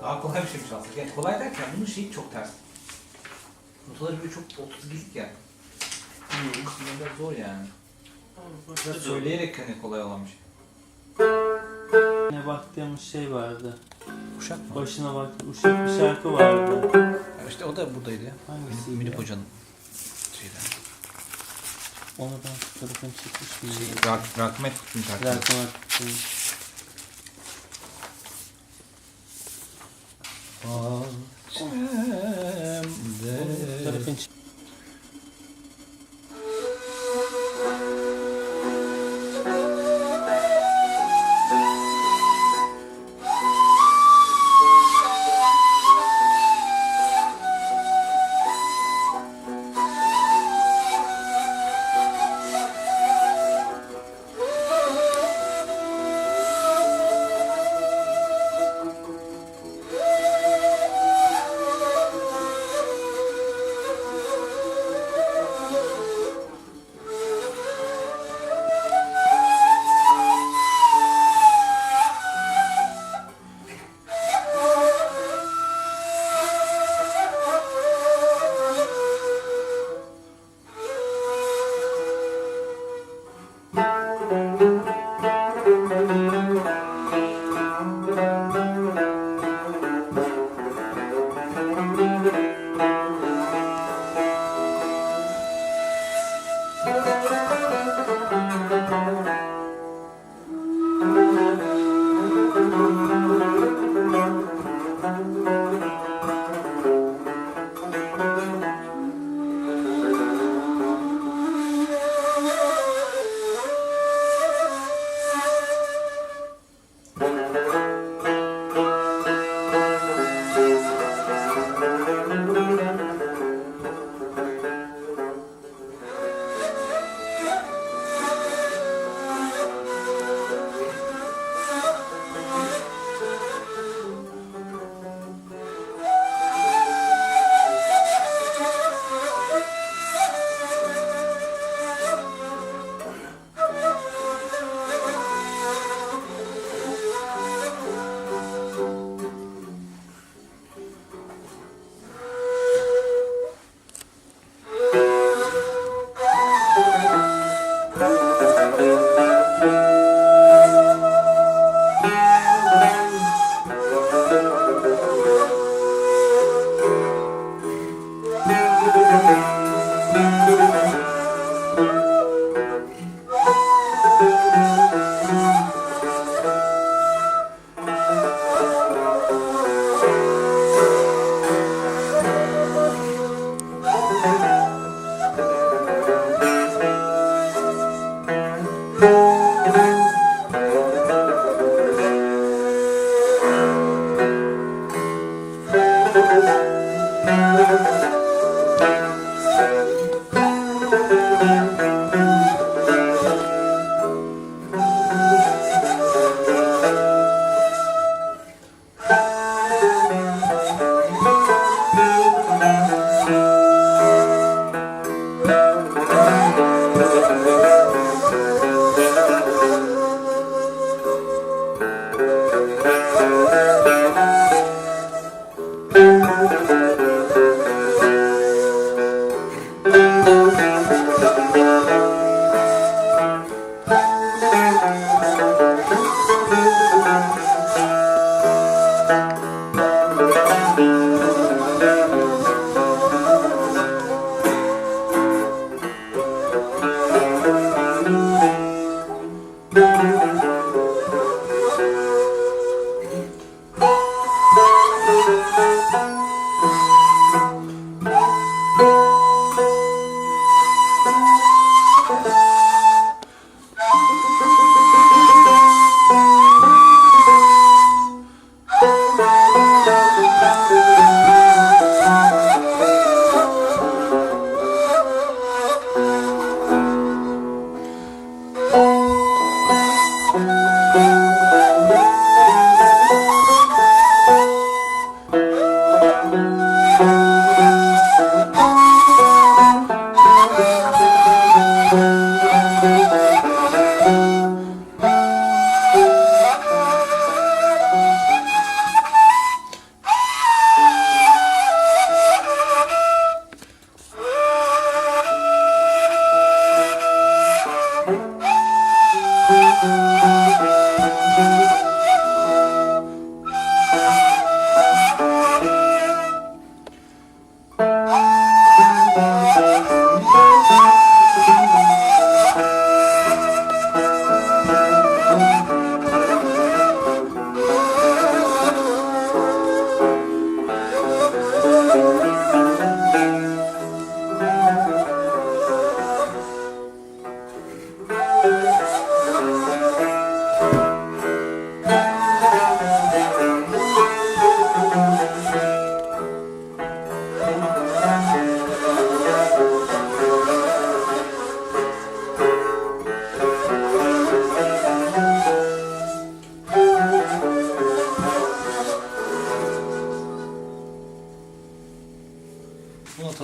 Daha kolay bir şeymiş aslında. Yani kolay derken bunun şeyi çok ters. Notaları böyle çok 32'lik ya. Biraz zor yani. Biraz söyleyerek hani kolay olan bir şey. Ne baktığımız şey vardı. Uşak mı? Başına bak, Uşak bir şarkı vardı. Ya işte o da buradaydı ya. Hangisi? Minik Hoca'nın şeyden. Onu ben fotoğrafını çekmiş miyim? Rahmet Kutlu'nun şarkısı. Zaten artık. Fotoğrafını çek.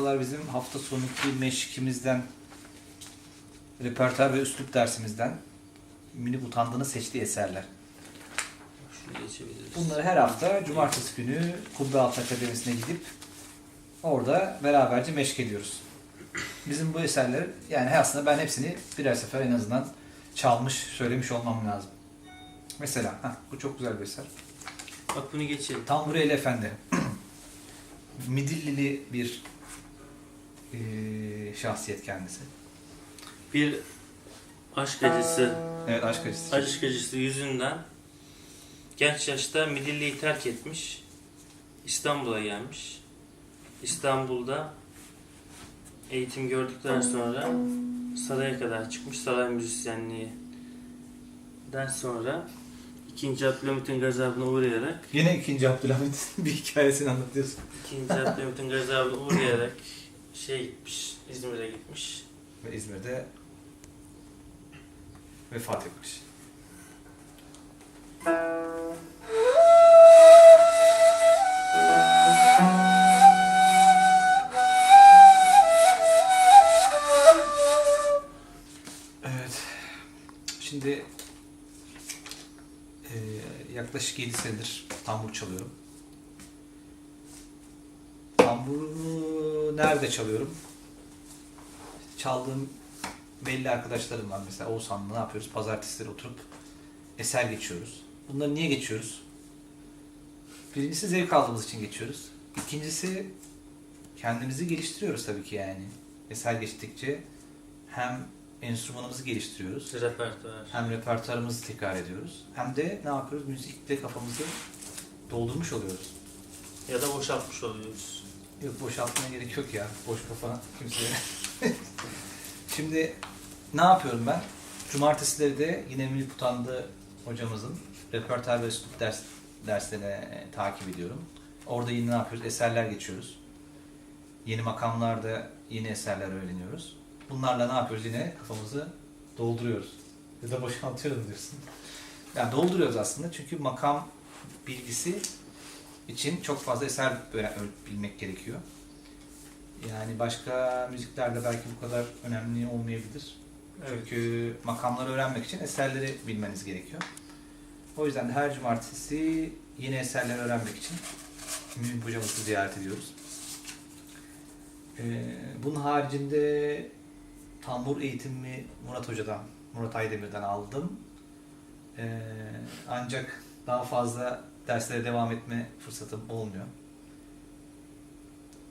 parçalar bizim hafta sonraki meşkimizden, repertuar ve üslup dersimizden Münip Utandı'nın seçtiği eserler. Şunu geçebiliriz. Bunları her hafta cumartesi günü Kubbealtı Akademisi'ne gidip orada beraberce meşk ediyoruz. Bizim bu eserleri, yani aslında ben hepsini birer sefer en azından çalmış, söylemiş olmam lazım. Mesela, bu çok güzel bir eser. Bak bunu geçelim. Tamburelli Efendi. Midillili bir şahsiyet kendisi. Bir aşk acısı, Evet, aşk acısı. aşk acısı yüzünden genç yaşta Midilli'yi terk etmiş. İstanbul'a gelmiş. İstanbul'da eğitim gördükten sonra saraya kadar çıkmış. Saray müzisyenliğinden sonra 2. Abdülhamit'in gazabına uğrayarak Yine 2. Abdülhamit'in bir hikayesini anlatıyorsun. 2. Abdülhamit'in gazabına uğrayarak gitmiş, İzmir'e gitmiş. Ve İzmir'de vefat etmiş. Evet. Şimdi yaklaşık 7 senedir tambur çalıyorum. Tamburu nerede çalıyorum? Çaldığım belli arkadaşlarım var. Mesela Oğuzhan'la ne yapıyoruz? Pazartesileri oturup eser geçiyoruz. Bunları niye geçiyoruz? Birincisi zevk aldığımız için geçiyoruz. İkincisi kendimizi geliştiriyoruz tabii ki yani. Eser geçtikçe hem enstrümanımızı geliştiriyoruz, Repertuar. hem repertuarımızı tekrar ediyoruz. Hem de ne yapıyoruz? Müzikle kafamızı doldurmuş oluyoruz. Ya da boşaltmış oluyoruz. Yok, boşaltmaya gerek yok ya. Boş kafa kimseye. Şimdi ne yapıyorum ben? Cumartesileri de yine Münip Utandı hocamızın repertuar ve üslup derslerini takip ediyorum. Orada yine ne yapıyoruz? Eserler geçiyoruz. Yeni makamlarda yeni eserler öğreniyoruz. Bunlarla ne yapıyoruz? Yine kafamızı dolduruyoruz. Ya da boşaltıyoruz diyorsun. Yani dolduruyoruz aslında çünkü makam bilgisi için çok fazla eser bilmek gerekiyor. Yani başka müziklerde belki bu kadar önemli olmayabilir. Evet. Çünkü makamları öğrenmek için eserleri bilmeniz gerekiyor. O yüzden de her cumartesi yeni eserler öğrenmek için Münip hocamızı ziyaret ediyoruz. Bunun haricinde tambur eğitimimi Murat Aydemir'den aldım. Ancak daha fazla derslere devam etme fırsatım olmuyor.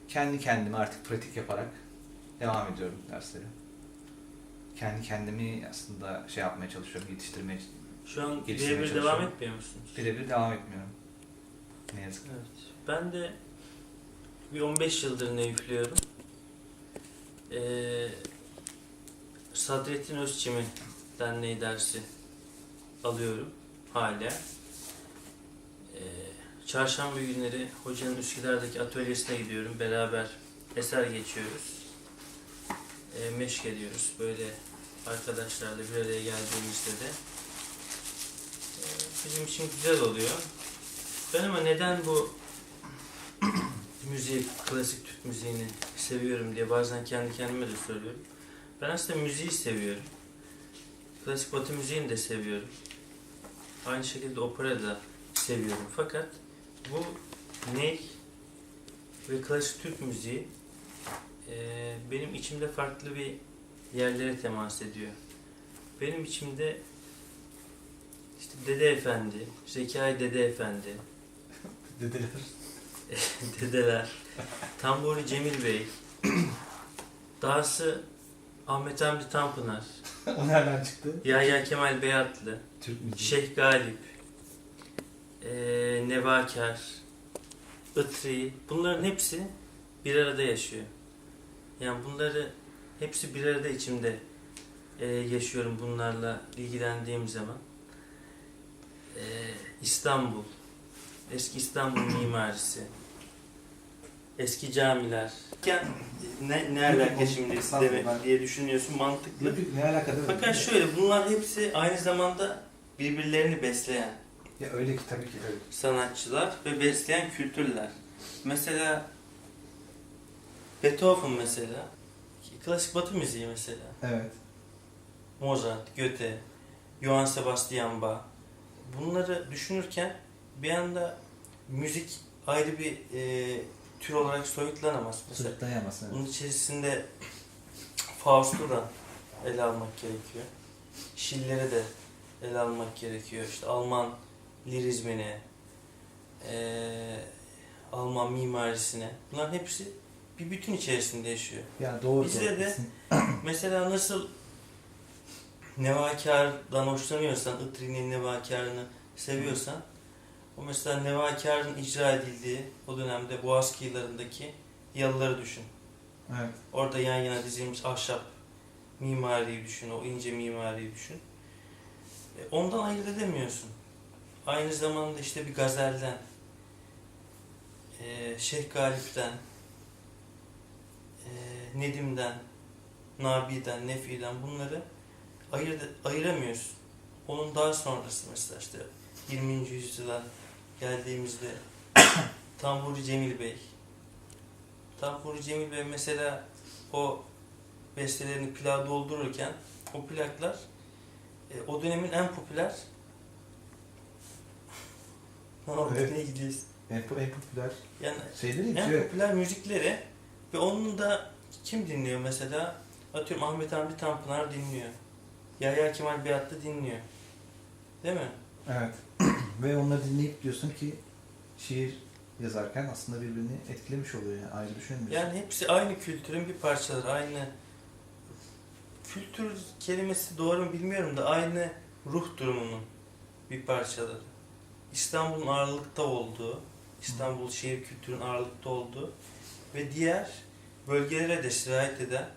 Kendi kendime artık pratik yaparak devam ediyorum derslere. Kendi kendimi aslında yapmaya çalışıyorum, yetiştirmeye, Şu an geliştirmeye birebir çalışıyorum. devam etmiyor musunuz? Birebir devam etmiyorum. Ne yazık ki. Evet. Ben de bir 15 yıldır ne üflüyorum. Sadrettin Özçemin Derneği dersi alıyorum hala. Çarşamba günleri hocanın Üsküdar'daki atölyesine gidiyorum. Beraber eser geçiyoruz. Meşk ediyoruz. Böyle arkadaşlarla bir araya geldiğimizde de bizim için güzel oluyor. Ben ama neden bu müziği, klasik Türk müziğini seviyorum diye bazen kendi kendime de soruyorum. Ben aslında müziği seviyorum. Klasik Batı müziğini de seviyorum. Aynı şekilde opera da seviyorum. Fakat bu ney ve klasik Türk müziği benim içimde farklı bir yerlere temas ediyor. Benim içimde işte Dede Efendi, Zekai Dede Efendi, Dedeler. dedeler, Tamburi Cemil Bey, dahası Ahmet Hamdi Tanpınar, O nereden çıktı? Yahya Kemal Beyatlı, Türk müziği. Şeyh Galip, Nevakar, Itri, bunların hepsi bir arada yaşıyor. Yani bunları hepsi bir arada içimde yaşıyorum bunlarla ilgilendiğim zaman. İstanbul, eski İstanbul mimarisi, eski camiler. Ne alaka şimdi demek diye düşünüyorsun, mantıklı. Yok, ne alaka değil mi? Fakat şöyle, bunlar hepsi aynı zamanda birbirlerini besleyen Ya öyle ki tabii ki öyle. sanatçılar ve besleyen kültürler. Mesela Beethoven mesela, klasik Batı müziği mesela, Evet. Mozart, Goethe, Johann Sebastian Bach. Bunları düşünürken bir anda müzik ayrı bir tür olarak soyutlanamaz. Mesela Sırtlayamaz. Evet. bunun içerisinde Faust'u da ele almak gerekiyor. Schiller'i de ele almak gerekiyor. İşte Alman lirizmini, Alman mimarisine. Bunların hepsi bir bütün içerisinde yaşıyor. Yani doğru. Bizde de kesin. mesela nasıl Nevakar'dan hoşlanıyorsan, Itri'nin Nevakar'ını seviyorsan, o mesela Nevakar'ın icra edildiği o dönemde Boğaz kıyılarındaki yalıları düşün. Evet. Orada yan yana dizilmiş ahşap mimariyi düşün, o ince mimariyi düşün. Ondan ayırt edemiyorsun. Aynı zamanda işte bir Gazel'den, Şeyh Galip'ten, Nedim'den, Nabi'den, Nefi'den bunları ayıramıyorsun. Onun daha sonrası mesela işte 20. yüzyıla geldiğimizde Tamburi Cemil Bey. Tamburi Cemil Bey mesela o bestelerini plağa doldururken o plaklar o dönemin en popüler Evet. ne gidiyorsun? En popüler Yani şeyleri en yapıyor. popüler müzikleri ve onun da kim dinliyor mesela? Atıyorum Ahmet Hamdi Tanpınar dinliyor. Yahya Kemal Beyat da dinliyor. Değil mi? Evet. Ve onları dinleyip diyorsun ki şiir yazarken aslında birbirini etkilemiş oluyor yani ayrı düşünmüyorsun. Yani hepsi aynı kültürün bir parçaları. Aynı kültür kelimesi doğru mu bilmiyorum da aynı ruh durumunun bir parçaları. İstanbul'un ağırlıkta olduğu, İstanbul şehir kültürünün ağırlıkta olduğu ve diğer bölgelere de sirayet eden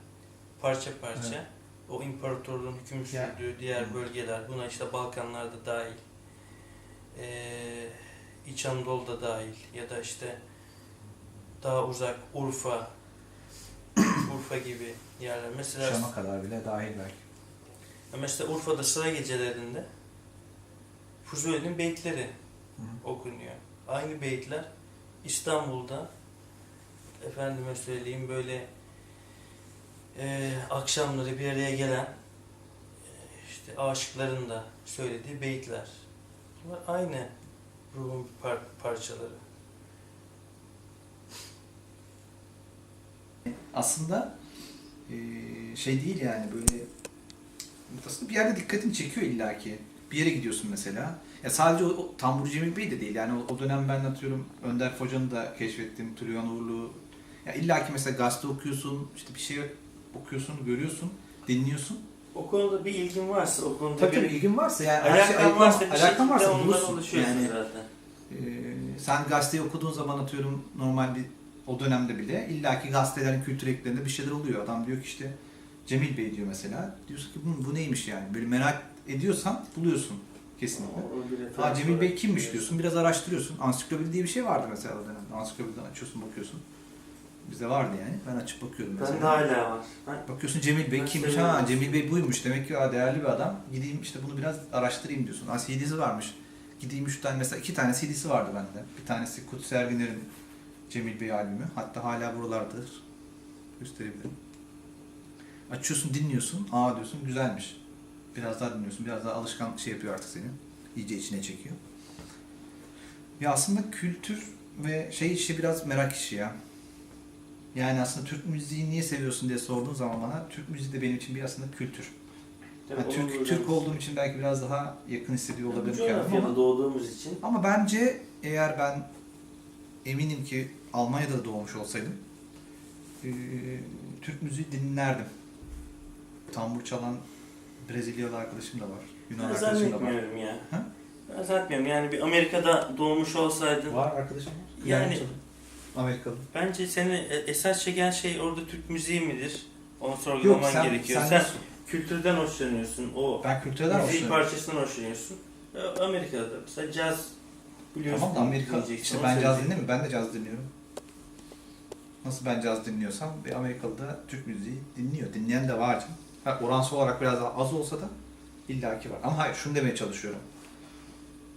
parça parça Evet. o imparatorluğun hüküm sürdüğü diğer bölgeler, buna işte Balkanlarda dahil, İç Anadolu'da dahil ya da işte daha uzak Urfa, Urfa gibi yerler. Mesela Şam'a kadar bile dahil belki. mesela Urfa'da sıra gecelerinde Fuzuli'nin beytleri Hı. okunuyor. Aynı beytler İstanbul'da efendime söyleyeyim böyle akşamları bir araya gelen işte aşıkların da söylediği beytler. Bunlar aynı ruhun parçaları. Aslında şey değil yani böyle aslında bir yerde dikkatini çekiyor illaki. Bir yere gidiyorsun mesela. Ya sadece o Tamburi Cemil Bey de değil yani o dönem ben atıyorum Önder Focan'ı da keşfettim, Tülyan Uğurlu. Ya illaki mesela gazete okuyorsun, işte bir şey okuyorsun, görüyorsun, dinliyorsun. O konuda bir ilgin varsa, o konuda Tabii bir tabii ilgin varsa yani her şey alakan varsa ondan bulursun. oluşuyorsun Yani zaten. sen gazeteyi okuduğun zaman atıyorum normal bir o dönemde bile illaki gazetelerin kültür eklerinde bir şeyler oluyor. Adam diyor ki işte Cemil Bey diyor mesela. Diyorsun ki bu neymiş yani? Böyle merak ediyorsan buluyorsun kesinlikle. Cemil Bey kimmiş diyorsun. Biraz araştırıyorsun. Ansiklopedi diye bir şey vardı mesela o dönemde. Ansiklopediden açıyorsun bakıyorsun. Bizde vardı yani. Ben açıp bakıyordum mesela. Ben de hala var. Bakıyorsun Cemil Bey Ben kimmiş? seviyorum. Cemil Bey buymuş. Demek ki değerli bir adam. Gideyim işte bunu biraz araştırayım diyorsun. CD'si varmış. Gideyim 3 tane mesela 2 tane CD'si vardı bende. Bir tanesi Kutsi Erginer'in Cemil Bey albümü. Hatta hala buralardır. Gösterebilirim. Açıyorsun, dinliyorsun. Diyorsun güzelmiş. Biraz daha dinliyorsun. Biraz daha alışkan şey yapıyor artık seni. İyice içine çekiyor. Ya aslında kültür ve şey işi biraz merak işi ya. Yani aslında Türk müziği niye seviyorsun diye sorduğun zaman bana Türk müziği de benim için bir aslında kültür. Yani Türk olduğum için belki biraz daha yakın hissediyor olabilirim kendime ama doğduğumuz için. ama bence eğer ben eminim ki Almanya'da doğmuş olsaydım Türk müziği dinlerdim. Tambur çalan Brezilyalı arkadaşım da var. Yunan Ben arkadaşım da var. zannetmiyorum ya. Ha? Ben zannetmiyorum. Yani bir Amerika'da doğmuş olsaydın. Var arkadaşım var. Yani Amerikalı. bence seni esas çeken şey orada Türk müziği midir? Onu sorgulaman gerekiyor. Sen kültürden hoşlanıyorsun. O ben kültürden müzik hoşlanıyorum. parçasından hoşlanıyorsun. Amerika'da da mesela caz biliyorsun. Tamam da Amerika, diyeceksin, işte onu ben caz söyleyeceksin. dinlemiyorum. Ben de caz dinliyorum. Nasıl ben caz dinliyorsam bir Amerikalı da Türk müziği dinliyor. Dinleyen de var canım. Oransal olarak biraz daha az olsa da illaki var. Ama hayır şunu demeye çalışıyorum.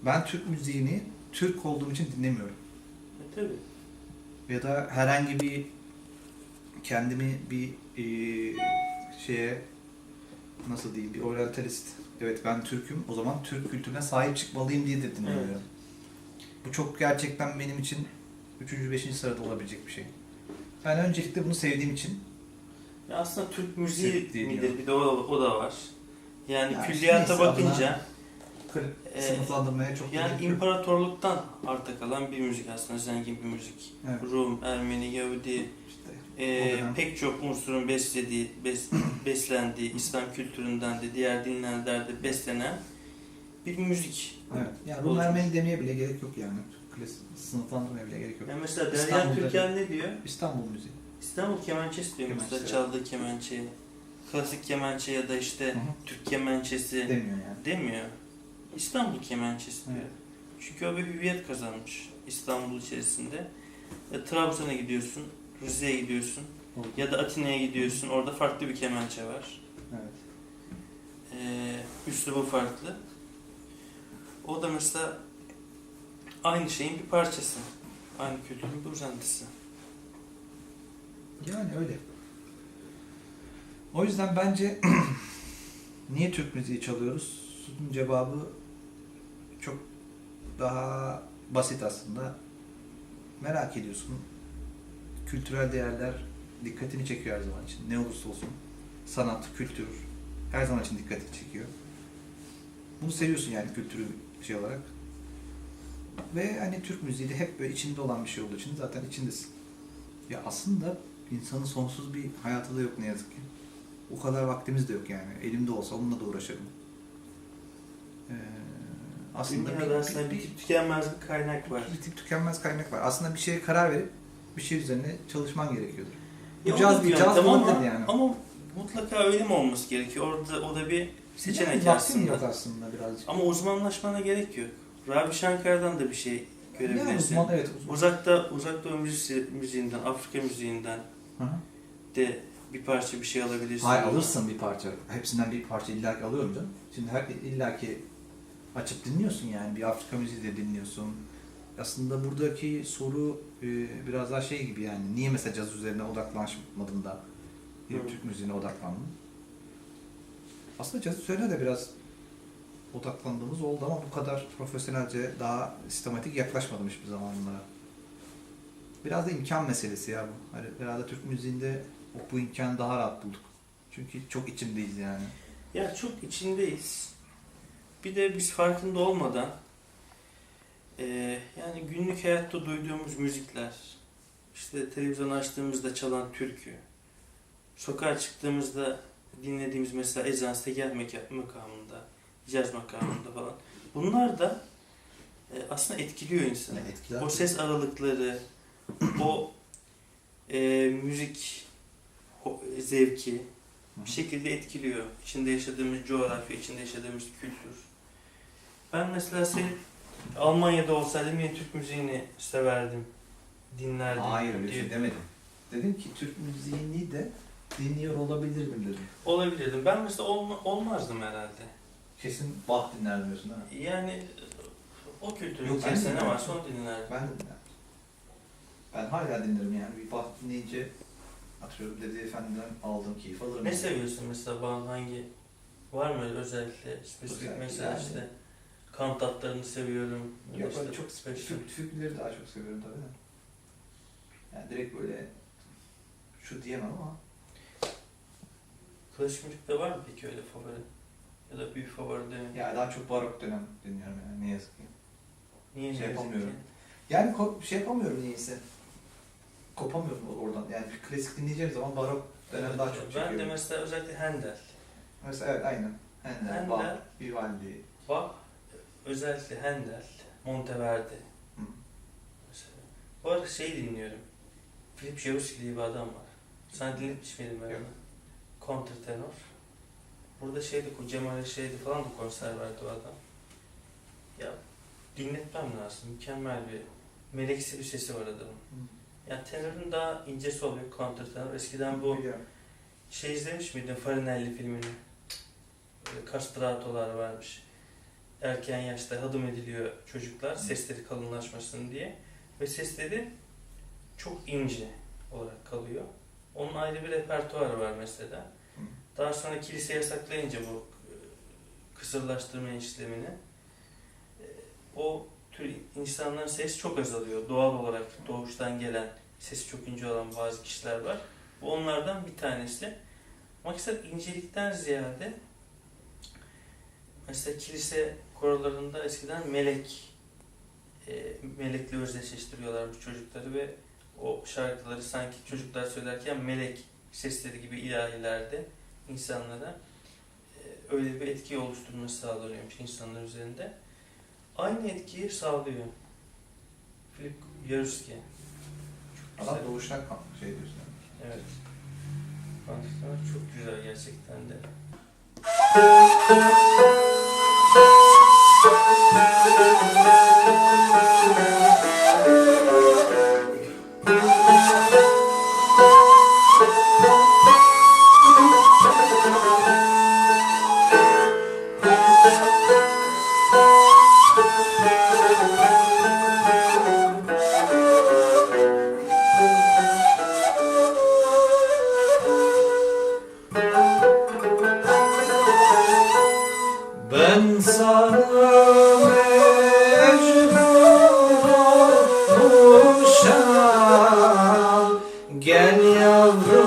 Ben Türk müziğini Türk olduğum için dinlemiyorum. Tabii. Ya da herhangi bir kendimi bir şeye nasıl diyeyim bir oryantalist. Evet ben Türk'üm. O zaman Türk kültürüne sahip çıkmalıyım diye de dinliyorum. Evet. Bu çok gerçekten benim için 3. 5. sırada olabilecek bir şey. Ben öncelikle bunu sevdiğim için Ya aslında Türk müziği Türk diye midir? diyorum. Bir de o da var. Yani Ya külliyata neyse, bakınca sınıflandırmaya çok yani gerek yok. imparatorluktan arta kalan bir müzik aslında, zengin bir müzik. Evet. Rum, Ermeni, Yahudi, İşte, o dönem. pek çok unsurun beslendiği, İslam kültüründen de diğer dinlerden de beslenen bir müzik. Evet. Yani Rum Ermeni demeye bile gerek yok yani. Klasik sınıflandırmaya bile gerek yok. Yani mesela Derya İstanbul'da- Türkan ne diyor? İstanbul müziği. İstanbul kemençesi diyor mesela, Kemençe, çaldığı kemençe. Klasik kemençe ya da işte Hı hı. Türk kemençesi Demiyor yani. demiyor. İstanbul kemençesi diyor. Evet. Çünkü o bir hüviyet kazanmış İstanbul içerisinde. Trabzon'a gidiyorsun, Rize'ye gidiyorsun ya da Atina'ya gidiyorsun. Orada farklı bir kemençe var. Evet. Üslubu farklı. O da mesela aynı şeyin bir parçası. Aynı kültürün bir uzantısı. Yani öyle. O yüzden bence niye Türk müziği çalıyoruz? Bunun cevabı çok daha basit aslında. Merak ediyorsun. Kültürel değerler dikkatini çekiyor her zaman için. Ne olursa olsun. Sanat, kültür her zaman için dikkatini çekiyor. Bunu seviyorsun yani kültürü şey olarak. Ve hani Türk müziği de hep böyle içinde olan bir şey olduğu için zaten içindesin. Ya aslında insanın sonsuz bir hayatı da yok ne yazık ki. O kadar vaktimiz de yok yani. Elimde olsa onunla da uğraşırım. Aslında Dünyada aslında bir tükenmez bir kaynak var. bir tip tükenmez kaynak var. Aslında bir şeye karar verip bir şey üzerine çalışman gerekiyordur. Ya Bu o caz da bir bir caz yöntem olabilir yani. ama mutlaka öyle mi olması gerekiyor? Orada o da bir seçenek Yani vaktin aslında. yok aslında birazcık. Ama uzmanlaşmana gerek yok. Ravi Shankar'dan da bir şey Yani görebilirsin. uzman, evet uzman. Uzak Doğu müziğinden, Afrika müziğinden Hı hı. de bir parça bir şey alabilirsin. Hayır alırsın bir parça. Hepsinden bir parça illaki alıyorum canım. Şimdi illaki açıp dinliyorsun yani. Bir Afrika müziği de dinliyorsun. Aslında buradaki soru biraz daha şey gibi yani. Niye mesela caz üzerine odaklanmadın da Türk müziğine odaklandın? Aslında caz üzerine de biraz odaklandığımız oldu ama bu kadar profesyonelce daha sistematik yaklaşmadım hiçbir zaman bunlara. Biraz da imkan meselesi ya bu. Hani herhalde Türk müziğinde bu imkanı daha rahat bulduk. Çünkü çok içindeyiz yani. Ya çok içindeyiz. Bir de biz farkında olmadan yani günlük hayatta duyduğumuz müzikler, işte televizyon açtığımızda çalan türkü, sokağa çıktığımızda dinlediğimiz mesela ezan seger makamında, caz makamında falan. Bunlar da aslında etkiliyor insanı. Yani etkiler. O ses aralıkları, o müzik zevki bir şekilde etkiliyor. İçinde yaşadığımız coğrafya, içinde yaşadığımız kültür. Ben mesela senin Almanya'da olsaydım yine Türk müziğini severdim, dinlerdim. Hayır öyle bir diye şey demedim. Dedim ki Türk müziğini de dinliyor olabilirdim dedim. olabilirdim. Ben mesela olmazdım herhalde. Kesin Bach dinler diyorsun ha. Yani o kültürün Yok, ben içerisinde ne dinlerim. varsa onu dinlerdim. Ben de dinlerim. Ben hala dinlerim yani. Bir Bach dinleyince atıyorum Dede Efendi'den aldığım keyif alırım. Ne seviyorsun mesela, bağın hangi var mı öyle özellikle spesifik Özellikle mesela yani. işte kantatlarını seviyorum. Yok işte ben çok special. Türküleri daha çok seviyorum tabii de. Yani direkt böyle şu diyemem ama Klasik müzikte var mı peki öyle favori? Ya da büyük favori değil mi? ya daha çok barok dönem dinliyorum yani ne yazık ki. Niye şey ne yazık yapamıyorum. ki? Yani şey yapamıyorum niyeyse. Kopamıyorum oradan. Yani bir klasik dinleyeceğim zaman barok dönem daha çok çekiyor. Ben de mesela özellikle Handel. Mesela evet aynen. Handel, Bach, Handel, Vivaldi. Bach, özellikle Handel, Monteverdi. Hı. Mesela. Bu arada şey dinliyorum. Philip Jaroussky diye bir adam var. Sana dinletmiş miydim ben Yok. onu? Kontrtenor. Burada Cemal şeydi falan da konser verdi o adam. Ya dinletmem lazım. Mükemmel bir meleksi bir sesi var adamın. Ya tenorun daha incesi oluyor, kontrtenor. Eskiden bu Biliyorum. izlemiş miydin Farinelli filmini? Böyle kastratolar varmış. Erken yaşta hadım ediliyor çocuklar sesleri kalınlaşmasın diye. Ve sesleri çok ince olarak kalıyor. Onun ayrı bir repertuarı var mesela. Daha sonra kilise yasaklayınca bu kısırlaştırma işlemini, o tür insanların sesi çok azalıyor. Doğal olarak doğuştan gelen, sesi çok ince olan bazı kişiler var. Bu onlardan bir tanesi. Maksat incelikten ziyade, mesela kilise korolarında eskiden melekle özdeşleştiriyorlar bu çocukları ve o şarkıları sanki çocuklar söylerken melek sesleri gibi ilahilerdi insanlara. Öyle bir etki oluşturması sağlanıyormuş insanlar üzerinde. Aynı etkiyi sağlıyor Filip Jaruski. Adam doğuştan şey diyorsun. Evet. Çok güzel gerçekten de. Ben sana mecnun olmuşam, gel yavrucağım,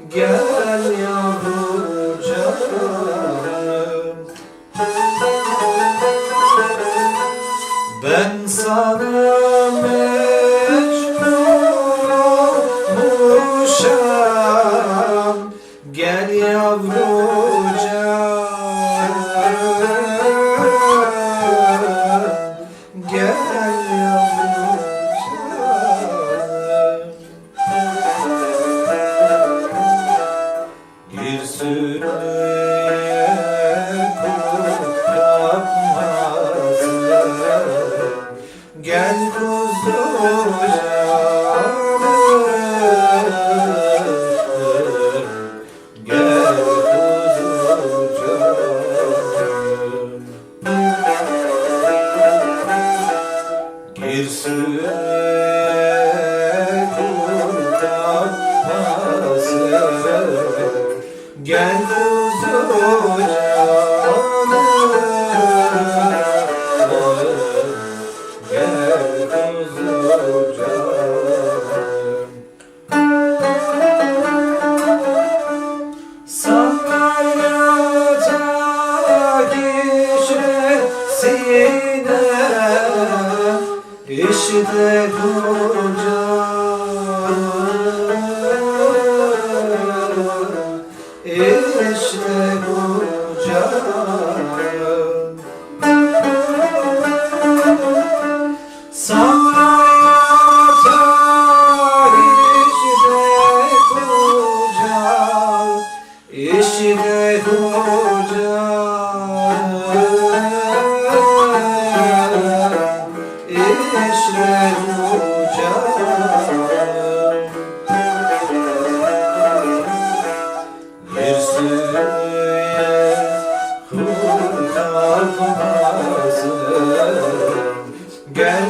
gel yavrucağım. Ben sana mecnun olmuşam, gel yavrucağım, gel yavrucağım. Bir sürüye kurt kapmasın, gel kuzucağım, gel kuzucağım. Bir sürüye kurt kapmasın, gel kuzucağım, gel kuzucağım. Sana yatak işesine, işte kucağım, işte kucağım. Sana yatak işte kucağım, işte kucağım, işte kucağım. Bir sürüye kurt kalmasın, gel